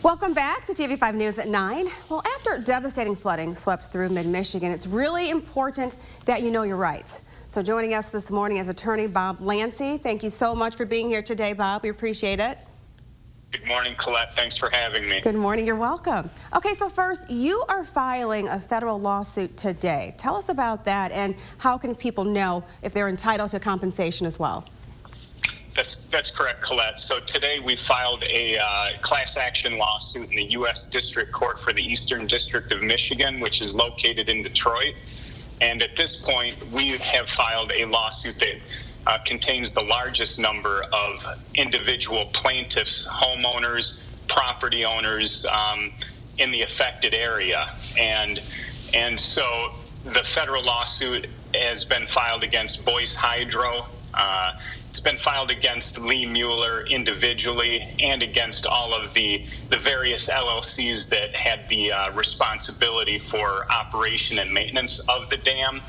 Welcome back to TV5 News at 9. Well, after devastating flooding swept through mid-Michigan, it's really important that you know your rights. So joining us this morning is attorney Bob Lantzy. Thank you so much for being here today, Bob. We appreciate it. Good morning, Colette. Thanks for having me. Good morning. You're welcome. Okay, so first, you are filing a federal lawsuit today. Tell us about that and how can people know if they're entitled to compensation as well? That's correct, Colette. So today we filed a class action lawsuit in the U.S. District Court for the Eastern District of Michigan, which is located in Detroit. And at this point, we have filed a lawsuit that contains the largest number of individual plaintiffs, homeowners, property owners in the affected area. And so the federal lawsuit has been filed against Boyce Hydro. It's been filed against Lee Mueller individually and against all of the various LLCs that had the responsibility for operation and maintenance of the dam.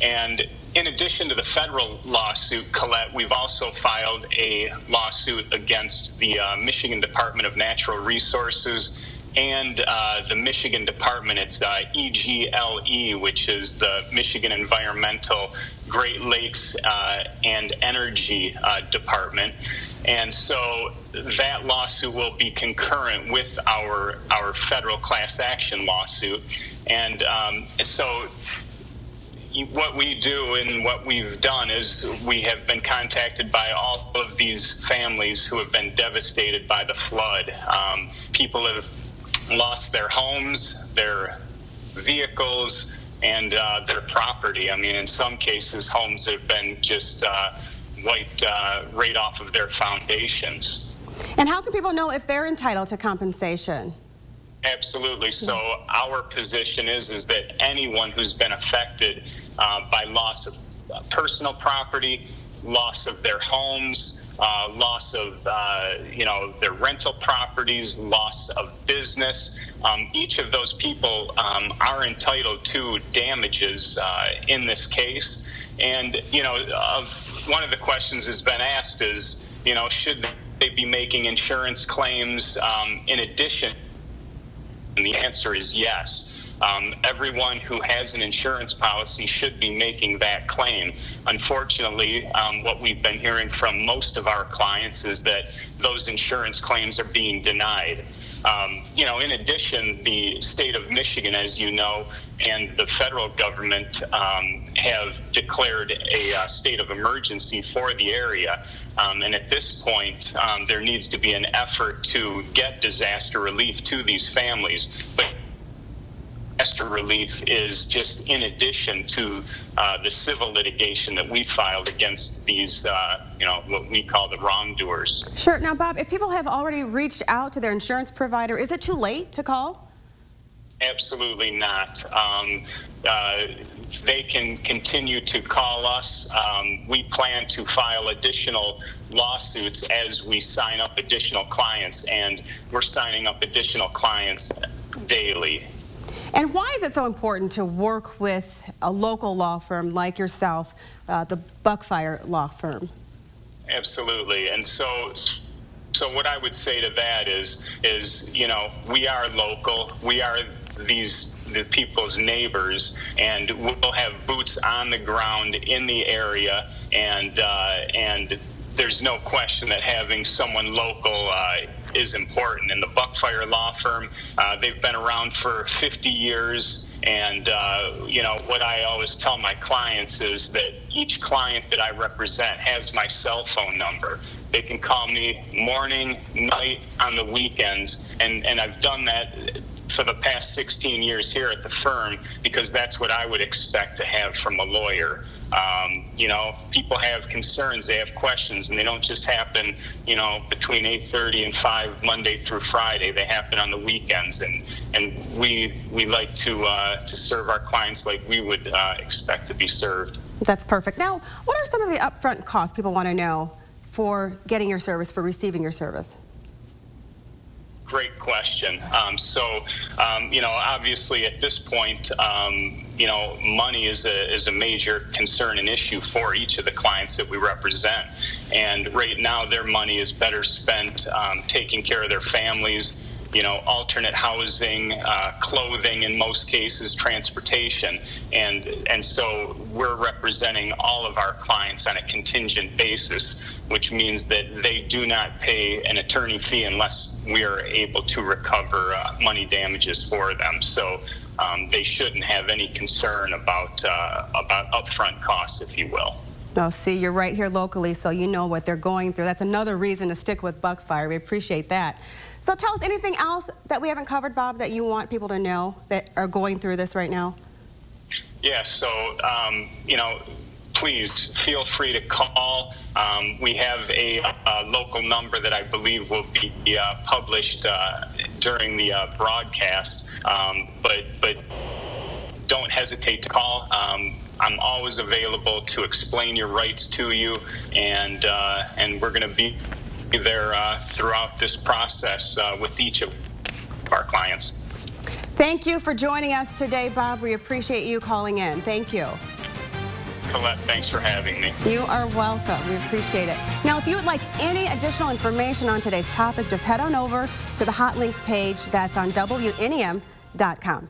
And in addition to the federal lawsuit, Colette, we've also filed a lawsuit against the Michigan Department of Natural Resources and the Michigan Department. It's EGLE, which is the Michigan Environmental, Great Lakes and Energy Department. And so that lawsuit will be concurrent with our federal class action lawsuit. And so what we do and what we've done is we have been contacted by all of these families who have been devastated by the flood. People have lost their homes, their vehicles, and their property. I mean, in some cases, homes have been just wiped right off of their foundations. And how can people know if they're entitled to compensation? Absolutely. So our position is that anyone who's been affected by loss of personal property, loss of their homes, loss of their rental properties, loss of business. Each of those people are entitled to damages in this case. And one of the questions that's been asked is, should they be making insurance claims in addition? And the answer is yes. Everyone who has an insurance policy should be making that claim. Unfortunately, what we've been hearing from most of our clients is that those insurance claims are being denied. In addition, the state of Michigan, as you know, and the federal government have declared a state of emergency for the area. And at this point, there needs to be an effort to get disaster relief to these families. But disaster relief is just in addition to the civil litigation that we filed against these, what we call the wrongdoers. Sure. Now, Bob, if people have already reached out to their insurance provider, is it too late to call? Absolutely not. They can continue to call us. We plan to file additional lawsuits as we sign up additional clients, and we're signing up additional clients daily. And why is it so important to work with a local law firm like yourself, the Buckfire Law Firm? Absolutely. And so what I would say to that is we are local. We are the people's neighbors, and we'll have boots on the ground in the area, and there's no question that having someone local is important. And the Buckfire Law Firm, they've been around for 50 years. And, what I always tell my clients is that each client that I represent has my cell phone number. They can call me morning, night, on the weekends. And I've done that for the past 16 years here at the firm because that's what I would expect to have from a lawyer. People have concerns, they have questions, and they don't just happen, between 8:30 and 5 Monday through Friday. They happen on the weekends, and we like to serve our clients like we would expect to be served. That's perfect. Now, what are some of the upfront costs people want to know for getting your service, for receiving your service? Great question. Obviously at this point, money is a major concern and issue for each of the clients that we represent. And right now, their money is better spent taking care of their families, alternate housing, clothing, in most cases, transportation. And so we're representing all of our clients on a contingent basis, which means that they do not pay an attorney fee unless we are able to recover money damages for them. So they shouldn't have any concern about upfront costs, if you will. Oh, see, you're right here locally, so you know what they're going through. That's another reason to stick with Buckfire. We appreciate that. So tell us anything else that we haven't covered, Bob, that you want people to know that are going through this right now? Yeah, so, please feel free to call. We have a local number that I believe will be published during the broadcast, but don't hesitate to call. I'm always available to explain your rights to you, and we're going to be there throughout this process with each of our clients. Thank you for joining us today, Bob. We appreciate you calling in. Thank you. Colette, thanks for having me. You are welcome. We appreciate it. Now, if you would like any additional information on today's topic, just head on over to the Hot Links page that's on WNEM.com.